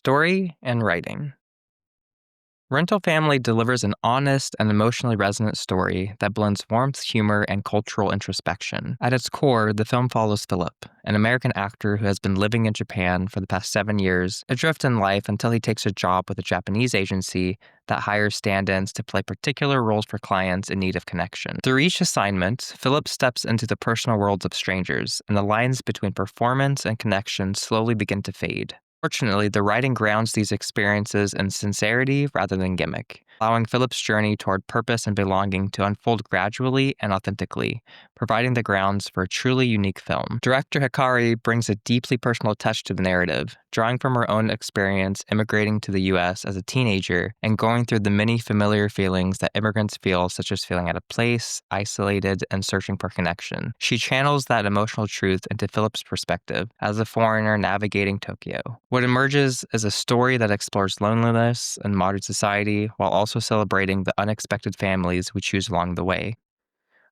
Story and writing. Rental Family delivers an honest and emotionally resonant story that blends warmth, humor, and cultural introspection. At its core, the film follows Philip, an American actor who has been living in Japan for the past 7 years, adrift in life until he takes a job with a Japanese agency that hires stand-ins to play particular roles for clients in need of connection. Through each assignment, Philip steps into the personal worlds of strangers, and the lines between performance and connection slowly begin to fade. Fortunately, the writing grounds these experiences in sincerity rather than gimmick, allowing Philip's journey toward purpose and belonging to unfold gradually and authentically, providing the grounds for a truly unique film. Director Hikari brings a deeply personal touch to the narrative, drawing from her own experience immigrating to the U.S. as a teenager and going through the many familiar feelings that immigrants feel, such as feeling out of place, isolated, and searching for connection. She channels that emotional truth into Philip's perspective as a foreigner navigating Tokyo. What emerges is a story that explores loneliness in modern society while also celebrating the unexpected families we choose along the way.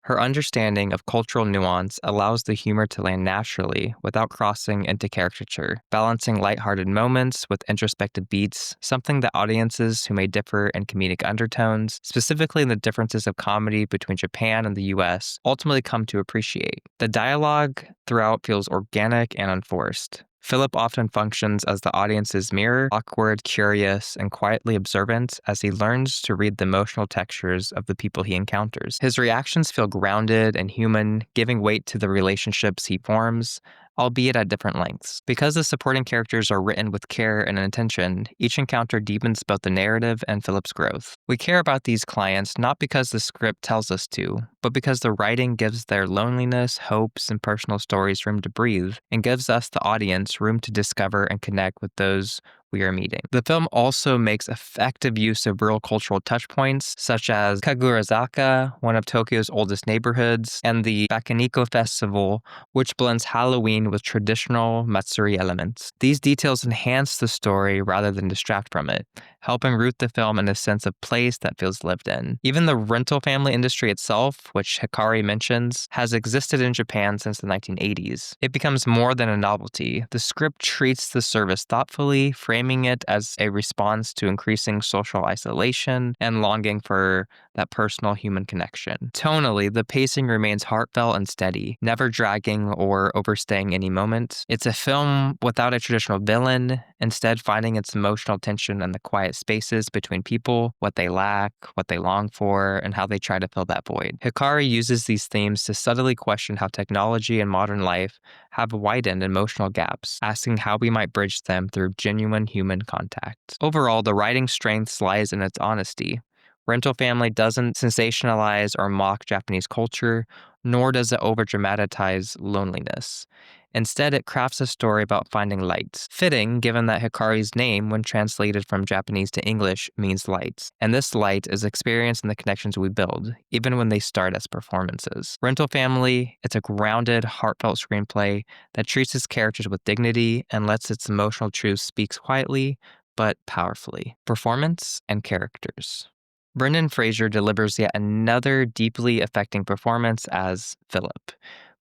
Her understanding of cultural nuance allows the humor to land naturally without crossing into caricature, balancing lighthearted moments with introspective beats, something that audiences who may differ in comedic undertones, specifically in the differences of comedy between Japan and the US, ultimately come to appreciate. The dialogue throughout feels organic and unforced. Philip often functions as the audience's mirror, awkward, curious, and quietly observant as he learns to read the emotional textures of the people he encounters. His reactions feel grounded and human, giving weight to the relationships he forms, albeit at different lengths. Because the supporting characters are written with care and intention, each encounter deepens both the narrative and Philip's growth. We care about these clients not because the script tells us to, but because the writing gives their loneliness, hopes, and personal stories room to breathe, and gives us, the audience, room to discover and connect with those we are meeting. The film also makes effective use of real cultural touchpoints, such as Kagurazaka, one of Tokyo's oldest neighborhoods, and the Bakeniko Festival, which blends Halloween with traditional Matsuri elements. These details enhance the story rather than distract from it, helping root the film in a sense of place that feels lived in. Even the rental family industry itself, which Hikari mentions, has existed in Japan since the 1980s. It becomes more than a novelty. The script treats the service thoughtfully, framing it as a response to increasing social isolation and longing for that personal human connection. Tonally, the pacing remains heartfelt and steady, never dragging or overstaying any moment. It's a film without a traditional villain, instead finding its emotional tension in the quiet spaces between people, what they lack, what they long for, and how they try to fill that void. Hikari uses these themes to subtly question how technology and modern life have widened emotional gaps, asking how we might bridge them through genuine human contact. Overall, the writing strength lies in its honesty. Rental Family doesn't sensationalize or mock Japanese culture, nor does it over-dramatize loneliness. Instead, it crafts a story about finding light. Fitting, given that Hikari's name, when translated from Japanese to English, means light. And this light is experienced in the connections we build, even when they start as performances. Rental Family, it's a grounded, heartfelt screenplay that treats its characters with dignity and lets its emotional truth speak quietly, but powerfully. Performance and characters. Brendan Fraser delivers yet another deeply affecting performance as Philip,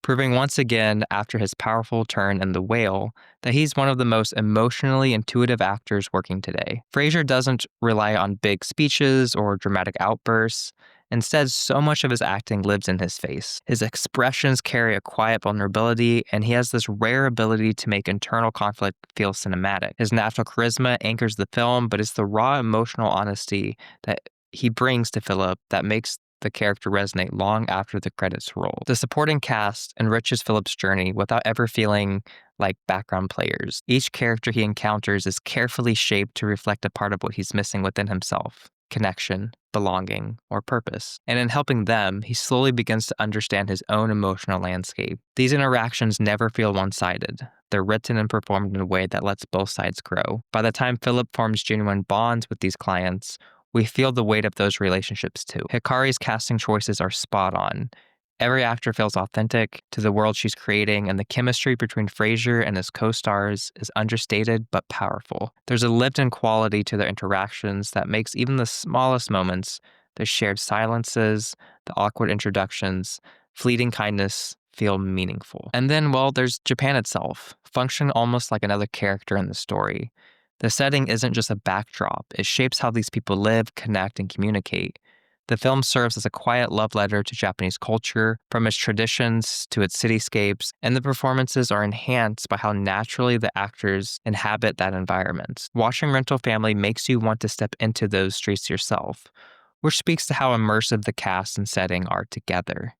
proving once again, after his powerful turn in The Whale, that he's one of the most emotionally intuitive actors working today. Fraser doesn't rely on big speeches or dramatic outbursts. Instead, so much of his acting lives in his face. His expressions carry a quiet vulnerability, and he has this rare ability to make internal conflict feel cinematic. His natural charisma anchors the film, but it's the raw emotional honesty that he brings to Philip that makes the character resonate long after the credits roll. The supporting cast enriches Philip's journey without ever feeling like background players. Each character he encounters is carefully shaped to reflect a part of what he's missing within himself: connection, belonging, or purpose. And in helping them, he slowly begins to understand his own emotional landscape. These interactions never feel one-sided. They're written and performed in a way that lets both sides grow. By the time Philip forms genuine bonds with these clients, we feel the weight of those relationships too. Hikari's casting choices are spot on. Every actor feels authentic to the world she's creating, and the chemistry between Fraser and his co-stars is understated but powerful. There's a lived-in quality to their interactions that makes even the smallest moments, the shared silences, the awkward introductions, fleeting kindness, feel meaningful. And then, well, there's Japan itself, functioning almost like another character in the story. The setting isn't just a backdrop, it shapes how these people live, connect, and communicate. The film serves as a quiet love letter to Japanese culture, from its traditions to its cityscapes, and the performances are enhanced by how naturally the actors inhabit that environment. Watching Rental Family makes you want to step into those streets yourself, which speaks to how immersive the cast and setting are together.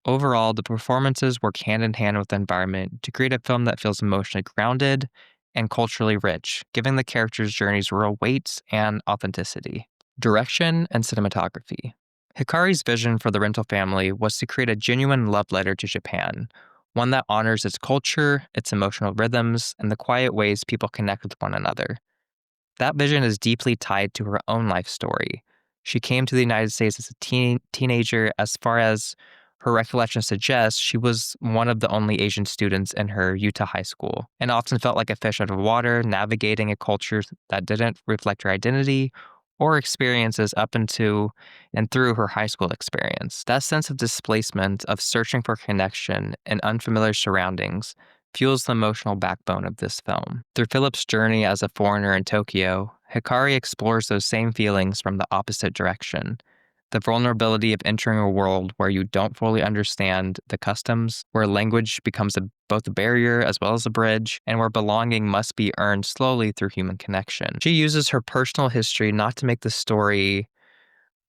Overall, the performances work hand in hand with the environment to create a film that feels emotionally grounded and culturally rich, giving the characters' journeys real weight and authenticity. Direction and cinematography. Hikari's vision for the Rental Family was to create a genuine love letter to Japan, one that honors its culture, its emotional rhythms, and the quiet ways people connect with one another. That vision is deeply tied to her own life story. She came to the United States as a teenager. As far as her recollection suggests, she was one of the only Asian students in her Utah high school and often felt like a fish out of water, navigating a culture that didn't reflect her identity or experiences up into and through her high school experience. That sense of displacement, of searching for connection in unfamiliar surroundings, fuels the emotional backbone of this film. Through Philip's journey as a foreigner in Tokyo, Hikari explores those same feelings from the opposite direction. The vulnerability of entering a world where you don't fully understand the customs, where language becomes both a barrier as well as a bridge, and where belonging must be earned slowly through human connection. She uses her personal history not to make the story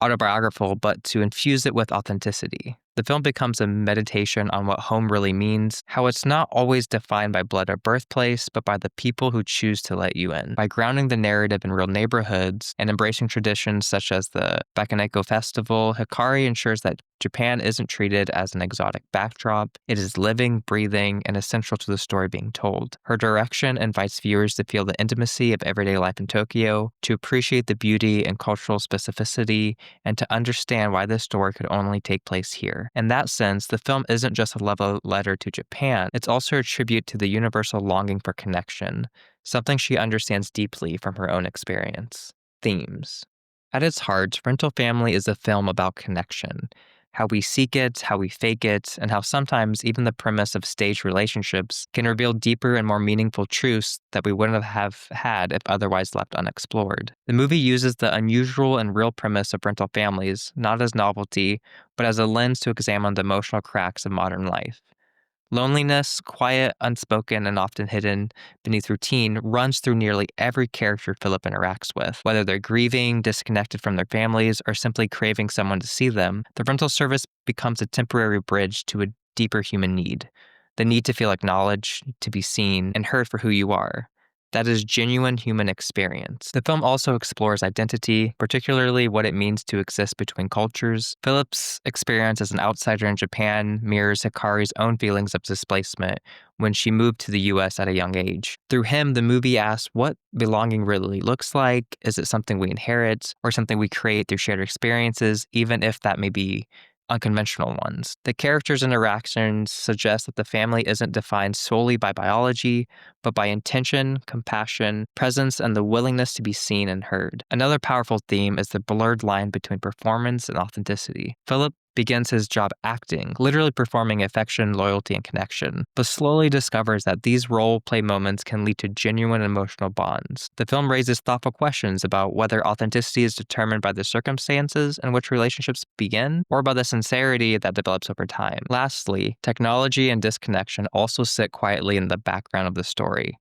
autobiographical, but to infuse it with authenticity. The film becomes a meditation on what home really means, how it's not always defined by blood or birthplace, but by the people who choose to let you in. By grounding the narrative in real neighborhoods and embracing traditions such as the Bakaneko Festival, Hikari ensures that Japan isn't treated as an exotic backdrop. It is living, breathing, and essential to the story being told. Her direction invites viewers to feel the intimacy of everyday life in Tokyo, to appreciate the beauty and cultural specificity, and to understand why this story could only take place here. In that sense, the film isn't just a love letter to Japan, it's also a tribute to the universal longing for connection, something she understands deeply from her own experience. Themes. At its heart, Rental Family is a film about connection. How we seek it, how we fake it, and how sometimes even the premise of staged relationships can reveal deeper and more meaningful truths that we wouldn't have had if otherwise left unexplored. The movie uses the unusual and real premise of rental families, not as novelty, but as a lens to examine the emotional cracks of modern life. Loneliness, quiet, unspoken, and often hidden beneath routine, runs through nearly every character Philip interacts with. Whether they're grieving, disconnected from their families, or simply craving someone to see them, the rental service becomes a temporary bridge to a deeper human need. The need to feel acknowledged, to be seen, and heard for who you are. That is genuine human experience. The film also explores identity, particularly what it means to exist between cultures. Philip's experience as an outsider in Japan mirrors Hikari's own feelings of displacement when she moved to the US at a young age. Through him, the movie asks what belonging really looks like. Is it something we inherit or something we create through shared experiences, even if that may be unconventional ones? The characters' interactions suggest that the family isn't defined solely by biology, but by intention, compassion, presence, and the willingness to be seen and heard. Another powerful theme is the blurred line between performance and authenticity. Philip begins his job acting, literally performing affection, loyalty, and connection, but slowly discovers that these role-play moments can lead to genuine emotional bonds. The film raises thoughtful questions about whether authenticity is determined by the circumstances in which relationships begin, or by the sincerity that develops over time. Lastly, technology and disconnection also sit quietly in the background of the story.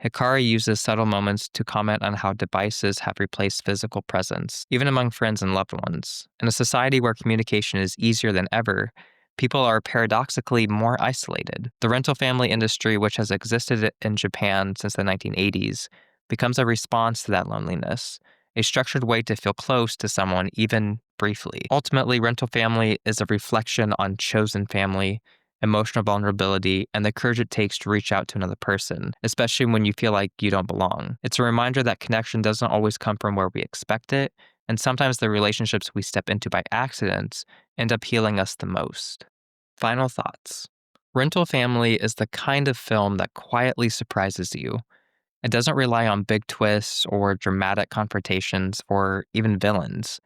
Hikari uses subtle moments to comment on how devices have replaced physical presence, even among friends and loved ones. In a society where communication is easier than ever, people are paradoxically more isolated. The rental family industry, which has existed in Japan since the 1980s, becomes a response to that loneliness, a structured way to feel close to someone, even briefly. Ultimately, rental family is a reflection on chosen family, emotional vulnerability, and the courage it takes to reach out to another person, especially when you feel like you don't belong. It's a reminder that connection doesn't always come from where we expect it, and sometimes the relationships we step into by accident end up healing us the most. Final thoughts. Rental Family is the kind of film that quietly surprises you. It doesn't rely on big twists or dramatic confrontations or even villains.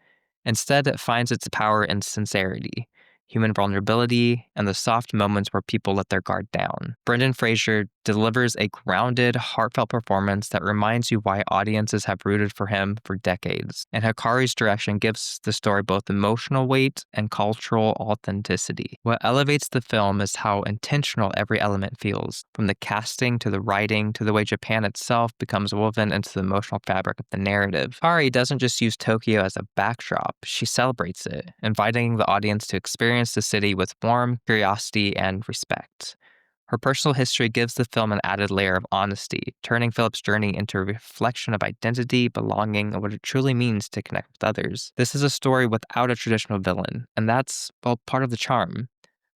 Instead, it finds its power in sincerity, human vulnerability, and the soft moments where people let their guard down. Brendan Fraser delivers a grounded, heartfelt performance that reminds you why audiences have rooted for him for decades. And Hikari's direction gives the story both emotional weight and cultural authenticity. What elevates the film is how intentional every element feels, from the casting to the writing to the way Japan itself becomes woven into the emotional fabric of the narrative. Hikari doesn't just use Tokyo as a backdrop, she celebrates it, inviting the audience to experience the city with warmth, curiosity, and respect. Her personal history gives the film an added layer of honesty, turning Philip's journey into a reflection of identity, belonging, and what it truly means to connect with others. This is a story without a traditional villain, and that's, well, part of the charm.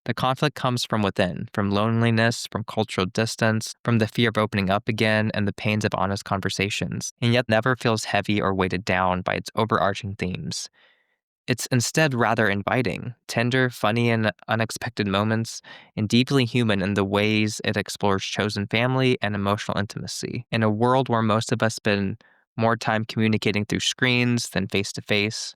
The conflict comes from within, from loneliness, from cultural distance, from the fear of opening up again, and the pains of honest conversations, and yet never feels heavy or weighted down by its overarching themes. It's instead rather inviting, tender, funny in unexpected moments, and deeply human in the ways it explores chosen family and emotional intimacy. In a world where most of us spend more time communicating through screens than face to face,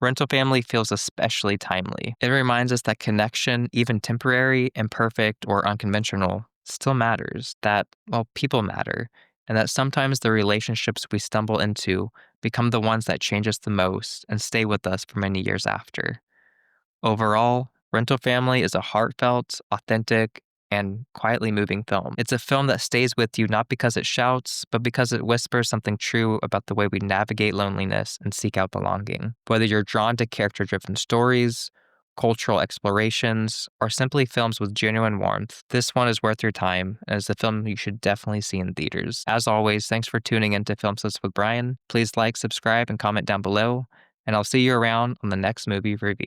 Rental Family feels especially timely. It reminds us that connection, even temporary, imperfect, or unconventional, still matters, that, well, people matter, and that sometimes the relationships we stumble into become the ones that change us the most and stay with us for many years after. Overall, Rental Family is a heartfelt, authentic, and quietly moving film. It's a film that stays with you not because it shouts, but because it whispers something true about the way we navigate loneliness and seek out belonging. Whether you're drawn to character-driven stories, cultural explorations, or simply films with genuine warmth, this one is worth your time and is a film you should definitely see in theaters. As always, thanks for tuning in to Film Sets with Brian. Please like, subscribe, and comment down below, and I'll see you around on the next movie review.